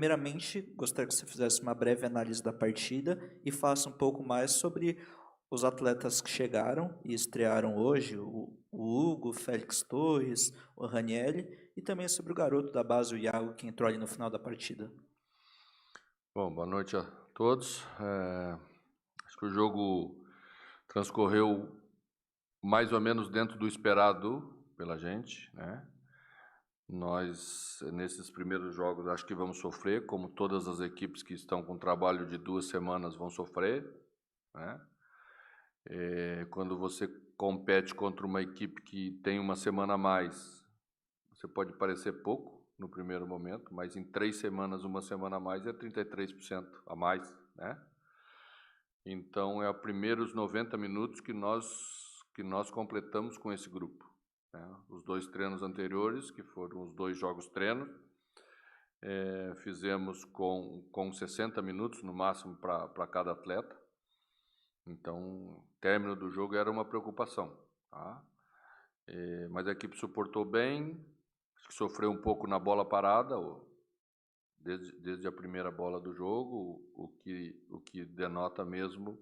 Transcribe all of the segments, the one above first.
primeiramente, gostaria que você fizesse uma breve análise da partida e falasse um pouco mais sobre os atletas que chegaram e estrearam hoje, o Hugo, o Félix Torres, o Ranieri, e também sobre o garoto da base, o Iago, que entrou ali no final da partida. Bom, boa noite a todos. Acho que o jogo transcorreu mais ou menos dentro do esperado pela gente, né? Nós, nesses primeiros jogos, acho que vamos sofrer, como todas as equipes que estão com trabalho de 2 semanas vão sofrer, né? Quando você compete contra uma equipe que tem uma semana a mais, você pode parecer pouco no primeiro momento, mas em 3 semanas, uma semana a mais é 33% a mais, né? Então, é os primeiros 90 minutos que nós completamos com esse grupo, né? Os 2 treinos anteriores, que foram os 2 jogos treino, fizemos com 60 minutos no máximo para cada atleta. Então, o término do jogo era uma preocupação, tá? Mas a equipe suportou bem, acho que sofreu um pouco na bola parada, desde a primeira bola do jogo, o que denota mesmo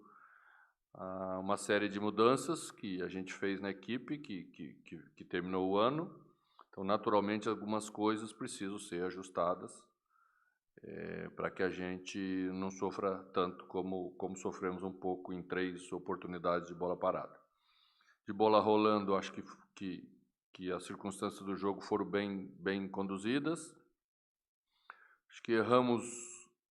uma série de mudanças que a gente fez na equipe, que terminou o ano. Então, naturalmente, algumas coisas precisam ser ajustadas para que a gente não sofra tanto como sofremos um pouco em 3 oportunidades de bola parada. De bola rolando, acho que as circunstâncias do jogo foram bem conduzidas. Acho que erramos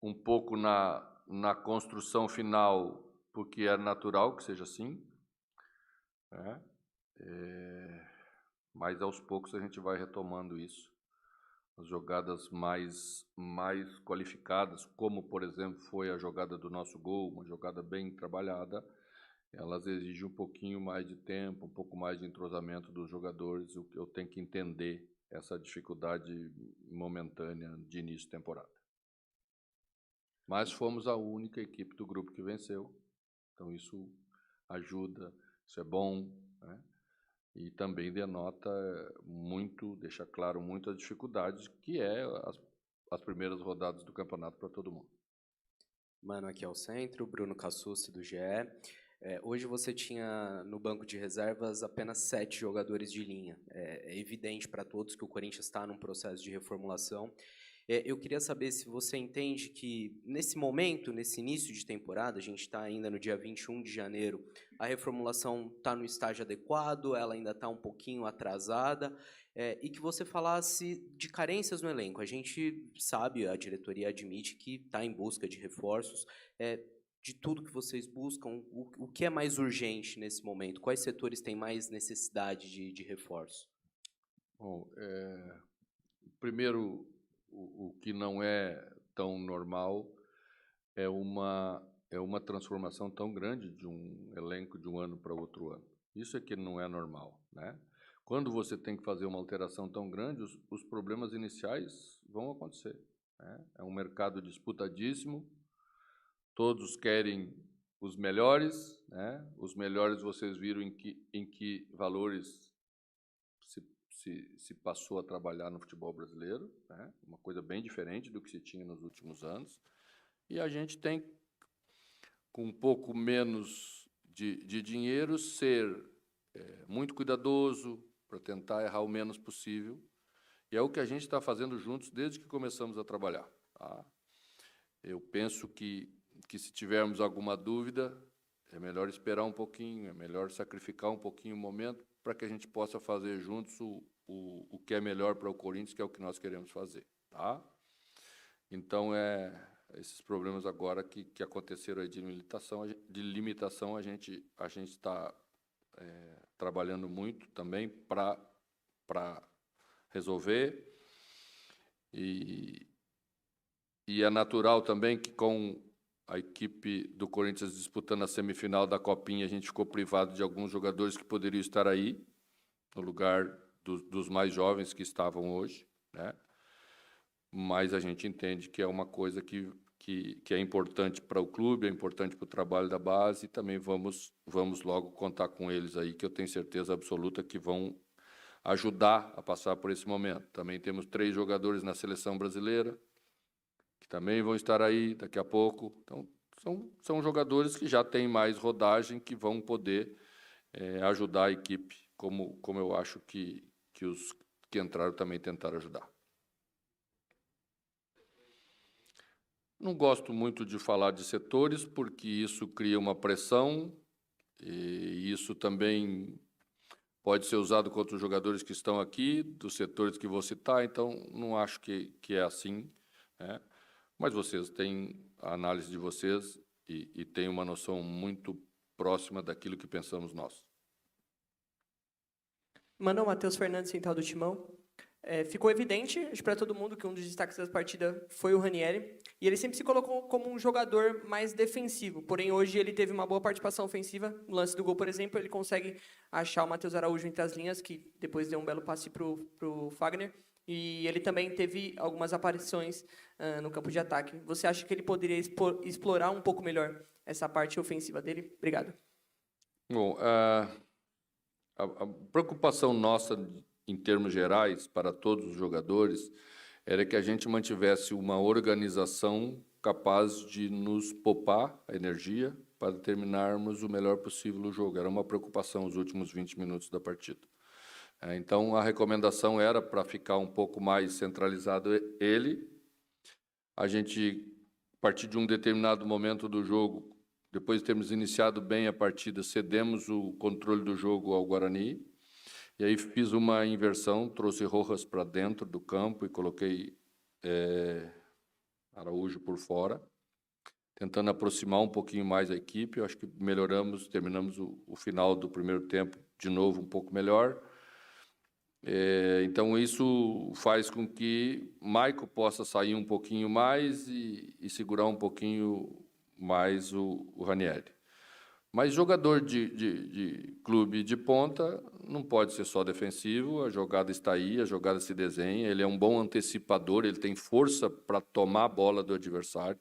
um pouco na construção final, porque é natural que seja assim, né? Mas aos poucos a gente vai retomando isso. As jogadas mais qualificadas, como por exemplo foi a jogada do nosso gol, uma jogada bem trabalhada, elas exigem um pouquinho mais de tempo, um pouco mais de entrosamento dos jogadores. Eu tenho que entender essa dificuldade momentânea de início de temporada. Mas fomos a única equipe do grupo que venceu, então isso ajuda, isso é bom, né? E também denota muito, deixa claro muito as dificuldades que as primeiras rodadas do campeonato para todo mundo. Mano, aqui é o Centro, Bruno Cassucci do GE. Hoje você tinha no banco de reservas apenas 7 jogadores de linha. É evidente para todos que o Corinthians está num processo de reformulação. Eu queria saber se você entende que, nesse momento, nesse início de temporada, a gente está ainda no dia 21 de janeiro, a reformulação está no estágio adequado, ela ainda está um pouquinho atrasada, e que você falasse de carências no elenco. A gente sabe, a diretoria admite que está em busca de reforços, de tudo que vocês buscam, o que é mais urgente nesse momento? Quais setores têm mais necessidade de reforço? Bom, primeiro, o que não é tão normal é uma transformação tão grande de um elenco de um ano para outro ano. Isso é que não é normal, né? Quando você tem que fazer uma alteração tão grande, os problemas iniciais vão acontecer, né? É um mercado disputadíssimo, todos querem os melhores, né? Os melhores vocês viram em que valores se passou a trabalhar no futebol brasileiro, né? Uma coisa bem diferente do que se tinha nos últimos anos. E a gente tem, com um pouco menos de dinheiro, ser muito cuidadoso para tentar errar o menos possível. E é o que a gente está fazendo juntos desde que começamos a trabalhar, tá? Eu penso que se tivermos alguma dúvida, é melhor esperar um pouquinho, é melhor sacrificar um pouquinho o momento para que a gente possa fazer juntos o que é melhor para o Corinthians, que é o que nós queremos fazer, tá? Então, esses problemas agora que aconteceram aí de limitação, a gente está trabalhando muito também para resolver. E é natural também que, com a equipe do Corinthians disputando a semifinal da Copinha, a gente ficou privado de alguns jogadores que poderiam estar aí, no lugar dos mais jovens que estavam hoje, né? Mas a gente entende que é uma coisa que é importante para o clube, é importante para o trabalho da base, e também vamos logo contar com eles aí, que eu tenho certeza absoluta que vão ajudar a passar por esse momento. Também temos 3 jogadores na seleção brasileira, também vão estar aí daqui a pouco. Então, são jogadores que já têm mais rodagem, que vão poder ajudar a equipe, como eu acho que os que entraram também tentaram ajudar. Não gosto muito de falar de setores, porque isso cria uma pressão, e isso também pode ser usado contra os jogadores que estão aqui, dos setores que vou citar, então não acho que é assim, né? Mas vocês têm a análise de vocês e têm uma noção muito próxima daquilo que pensamos nós. Mano, Matheus Fernandes, central do Timão. Ficou evidente para todo mundo que um dos destaques da partida foi o Ranieri, e ele sempre se colocou como um jogador mais defensivo, porém hoje ele teve uma boa participação ofensiva. No lance do gol, por exemplo, ele consegue achar o Matheus Araújo entre as linhas, que depois deu um belo passe para o Fagner, e ele também teve algumas aparições no campo de ataque. Você acha que ele poderia explorar um pouco melhor essa parte ofensiva dele? Obrigado. Bom, a preocupação nossa, em termos gerais, para todos os jogadores, era que a gente mantivesse uma organização capaz de nos poupar a energia para terminarmos o melhor possível o jogo. Era uma preocupação os últimos 20 minutos da partida. Então, a recomendação era para ficar um pouco mais centralizado ele. A gente, a partir de um determinado momento do jogo, depois de termos iniciado bem a partida, cedemos o controle do jogo ao Guarani. E aí fiz uma inversão, trouxe Rojas para dentro do campo e coloquei Araújo por fora, tentando aproximar um pouquinho mais a equipe. Eu acho que melhoramos, terminamos o final do primeiro tempo de novo um pouco melhor. Então, isso faz com que Maico possa sair um pouquinho mais e segurar um pouquinho mais o Ranieri. Mas jogador de clube de ponta não pode ser só defensivo, a jogada está aí, a jogada se desenha, ele é um bom antecipador, ele tem força para tomar a bola do adversário,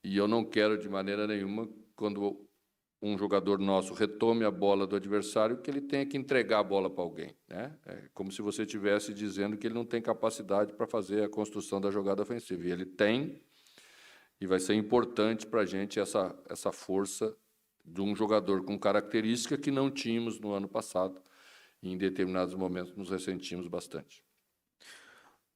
e eu não quero de maneira nenhuma, quando um jogador nosso retome a bola do adversário, que ele tenha que entregar a bola para alguém, né? É como se você estivesse dizendo que ele não tem capacidade para fazer a construção da jogada ofensiva, e ele tem, e vai ser importante para a gente essa força de um jogador com característica que não tínhamos no ano passado, e em determinados momentos nos ressentimos bastante.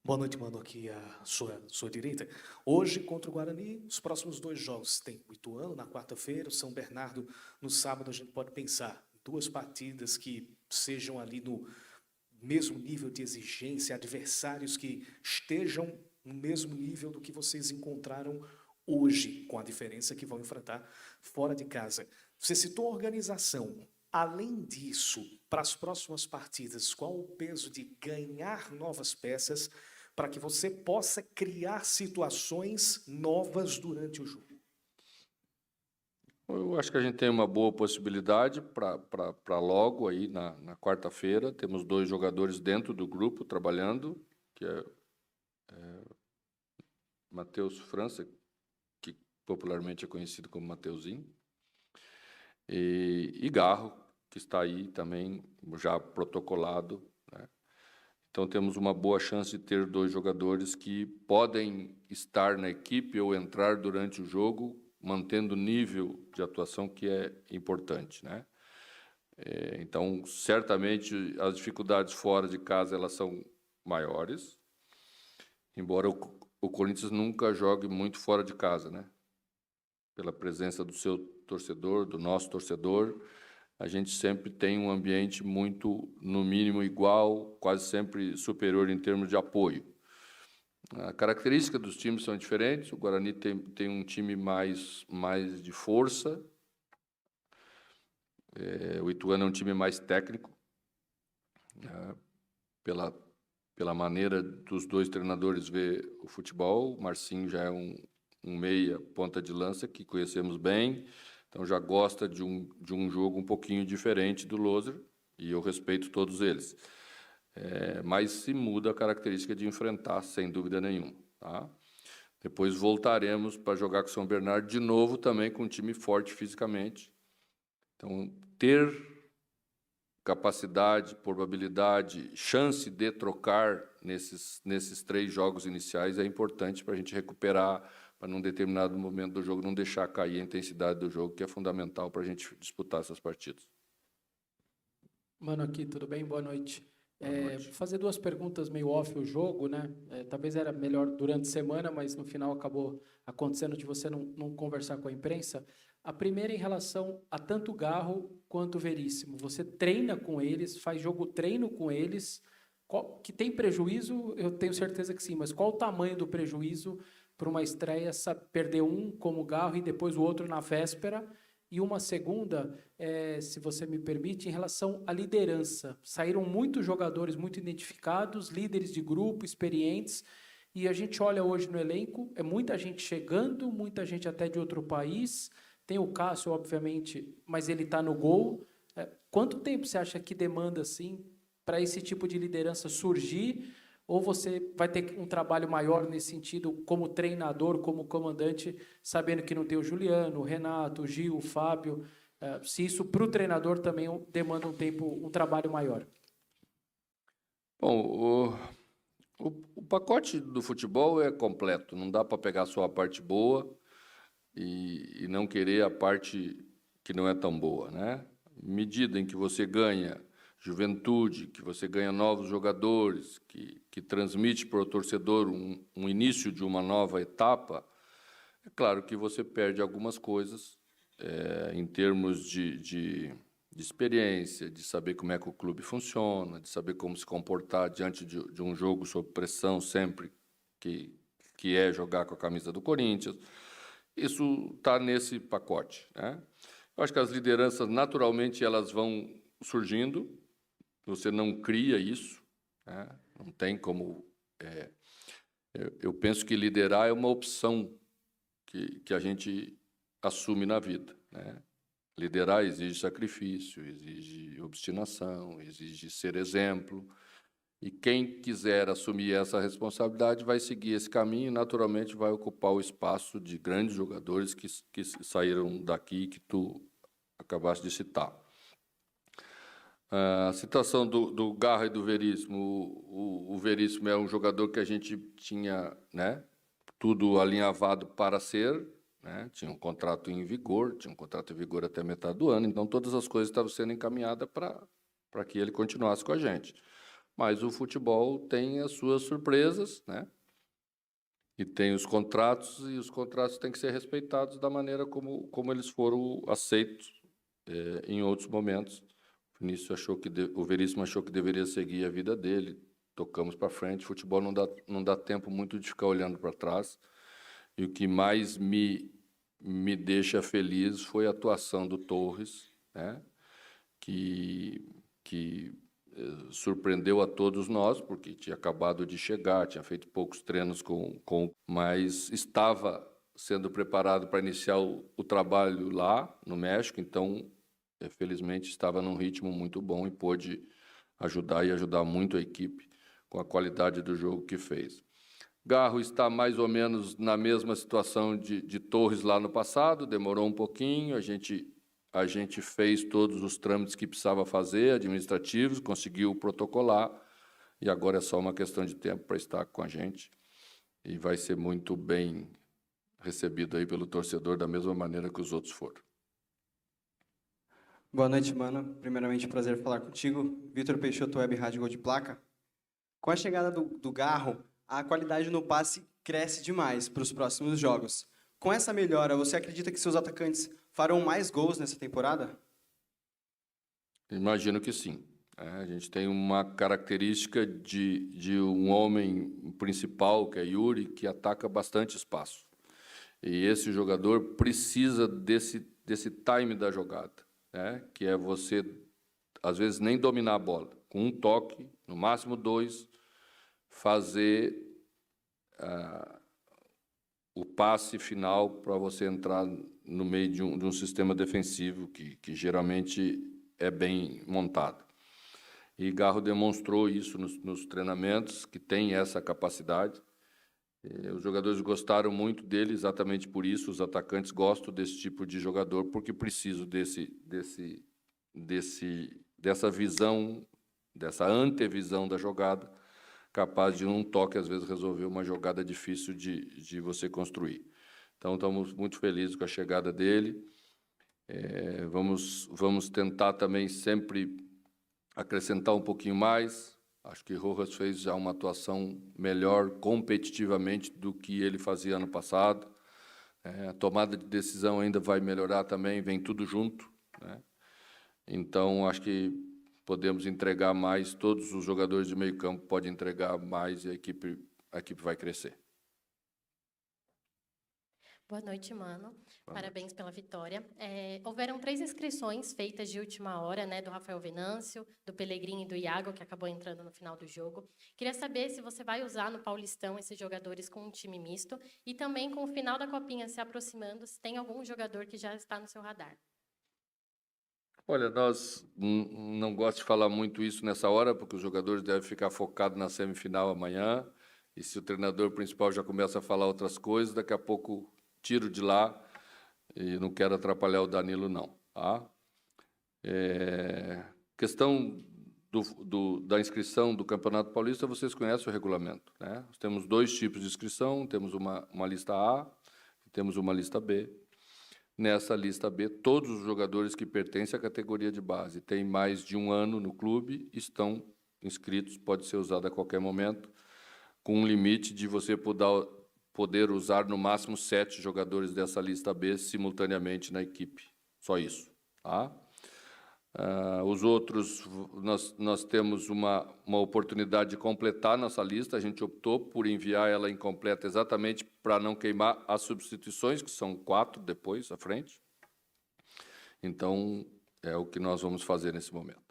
Boa noite, mano, aqui à sua direita. Hoje, contra o Guarani, os próximos 2 jogos tem o Ituano na quarta-feira, o São Bernardo no sábado. A gente pode pensar em 2 partidas que sejam ali no mesmo nível de exigência, adversários que estejam no mesmo nível do que vocês encontraram hoje, com a diferença que vão enfrentar fora de casa. Você citou a organização. Além disso, para as próximas partidas, qual o peso de ganhar novas peças para que você possa criar situações novas durante o jogo? Eu acho que a gente tem uma boa possibilidade para logo aí na quarta-feira. Temos 2 jogadores dentro do grupo trabalhando, que é Matheus França, que popularmente é conhecido como Mateuzinho, e Garro, que está aí também já protocolado, né? Então, temos uma boa chance de ter 2 jogadores que podem estar na equipe ou entrar durante o jogo, mantendo o nível de atuação que é importante, né? Então, certamente, as dificuldades fora de casa elas são maiores, embora o Corinthians nunca jogue muito fora de casa, né? Pela presença do seu torcedor, do nosso torcedor, a gente sempre tem um ambiente muito, no mínimo, igual, quase sempre superior em termos de apoio. A característica dos times são diferentes. O Guarani tem um time mais de força. O Ituano é um time mais técnico, né? Pela maneira dos 2 treinadores ver o futebol. O Marcinho já é um meia, ponta de lança, que conhecemos bem, então já gosta de um jogo um pouquinho diferente do Loser, e eu respeito todos eles. Mas se muda a característica de enfrentar, sem dúvida nenhuma, tá? Depois voltaremos para jogar com o São Bernardo de novo, também com um time forte fisicamente. Então, ter capacidade, probabilidade, chance de trocar nesses 3 jogos iniciais é importante para a gente recuperar, para num determinado momento do jogo não deixar cair a intensidade do jogo, que é fundamental para a gente disputar essas partidas. Mano, aqui, tudo bem? Boa noite. Boa noite. Vou fazer 2 perguntas meio off o jogo, né? Talvez era melhor durante a semana, mas no final acabou acontecendo de você não conversar com a imprensa. A primeira em relação a tanto o Garro quanto o Veríssimo. Você treina com eles, faz jogo-treino com eles. Que tem prejuízo? Eu tenho certeza que sim, mas qual o tamanho do prejuízo para uma estreia, perder um como o Garro e depois o outro na véspera? E uma segunda, se você me permite, em relação à liderança. Saíram muitos jogadores muito identificados, líderes de grupo, experientes, e a gente olha hoje no elenco, é muita gente chegando, muita gente até de outro país. Tem o Cássio, obviamente, mas ele está no gol. Quanto tempo você acha que demanda, assim, para esse tipo de liderança surgir? Ou você vai ter um trabalho maior nesse sentido, como treinador, como comandante, sabendo que não tem o Juliano, o Renato, o Gil, o Fábio, se isso para o treinador também demanda um trabalho maior? Bom, o pacote do futebol é completo, não dá para pegar só a parte boa e não querer a parte que não é tão boa, né? À medida em que você ganha juventude, que você ganha novos jogadores, que transmite para o torcedor um início de uma nova etapa, é claro que você perde algumas coisas em termos de experiência, de saber como é que o clube funciona, de saber como se comportar diante de um jogo sob pressão sempre que é jogar com a camisa do Corinthians. Isso está nesse pacote, né? Eu acho que as lideranças, naturalmente, elas vão surgindo. Você não cria isso, né? Não tem como... eu penso que liderar é uma opção que a gente assume na vida, né? Liderar exige sacrifício, exige obstinação, exige ser exemplo. E quem quiser assumir essa responsabilidade vai seguir esse caminho e, naturalmente, vai ocupar o espaço de grandes jogadores que saíram daqui, que tu acabaste de citar. A situação do Garro e do Veríssimo, o Veríssimo é um jogador que a gente tinha, né, tudo alinhavado para ser, né, tinha um contrato em vigor, até metade do ano, então todas as coisas estavam sendo encaminhadas para que ele continuasse com a gente. Mas o futebol tem as suas surpresas, né, e tem os contratos, e os contratos têm que ser respeitados da maneira como eles foram aceitos em outros momentos. O Veríssimo achou que deveria seguir a vida dele, tocamos para frente. Futebol não dá tempo muito de ficar olhando para trás. E o que mais me deixa feliz foi a atuação do Torres, né? que surpreendeu a todos nós, porque tinha acabado de chegar, tinha feito poucos treinos mas estava sendo preparado para iniciar o trabalho lá no México, então felizmente estava num ritmo muito bom e pôde ajudar muito a equipe com a qualidade do jogo que fez. Garro está mais ou menos na mesma situação de Torres lá no passado, demorou um pouquinho, a gente fez todos os trâmites que precisava fazer, administrativos, conseguiu protocolar, e agora é só uma questão de tempo para estar com a gente, e vai ser muito bem recebido aí pelo torcedor, da mesma maneira que os outros foram. Boa noite, mano. Primeiramente, prazer falar contigo. Vitor Peixoto, Web Rádio Gol de Placa. Com a chegada do Garro, a qualidade no passe cresce demais para os próximos jogos. Com essa melhora, você acredita que seus atacantes farão mais gols nessa temporada? Imagino que sim. A gente tem uma característica de um homem principal, que é Yuri, que ataca bastante espaço. E esse jogador precisa desse time da jogada, né? Que é você, às vezes, nem dominar a bola. Com um toque, no máximo 2, fazer o passe final para você entrar no meio de um sistema defensivo que geralmente é bem montado. E Garro demonstrou isso nos treinamentos, que tem essa capacidade. Os jogadores gostaram muito dele, exatamente por isso. Os atacantes gostam desse tipo de jogador, porque precisam desse dessa visão, dessa antevisão da jogada, capaz de, num toque, às vezes, resolver uma jogada difícil de você construir. Então, estamos muito felizes com a chegada dele. Vamos tentar também sempre acrescentar um pouquinho mais. Acho que Rojas fez já uma atuação melhor competitivamente do que ele fazia ano passado. A tomada de decisão ainda vai melhorar também, vem tudo junto, né? Então, acho que podemos entregar mais, todos os jogadores de meio campo podem entregar mais e a equipe vai crescer. Boa noite, Mano. Parabéns pela vitória. Houveram 3 inscrições feitas de última hora, né, do Rafael Venâncio, do Pellegrini e do Iago, que acabou entrando no final do jogo. Queria saber se você vai usar no Paulistão esses jogadores com um time misto e também com o final da Copinha se aproximando, se tem algum jogador que já está no seu radar. Olha, nós não gosto de falar muito isso nessa hora, porque os jogadores devem ficar focados na semifinal amanhã, e se o treinador principal já começa a falar outras coisas, daqui a pouco tiro de lá, e não quero atrapalhar o Danilo, não. Tá? Questão da inscrição do Campeonato Paulista, vocês conhecem o regulamento, né? Nós temos 2 tipos de inscrição, temos uma lista A e temos uma lista B. Nessa lista B, todos os jogadores que pertencem à categoria de base, têm mais de 1 ano no clube, estão inscritos, pode ser usado a qualquer momento, com um limite de você poder usar no máximo 7 jogadores dessa lista B simultaneamente na equipe. Só isso. Tá? Os outros, nós temos uma oportunidade de completar nossa lista, a gente optou por enviar ela incompleta exatamente para não queimar as substituições, que são 4 depois, à frente. Então, é o que nós vamos fazer nesse momento.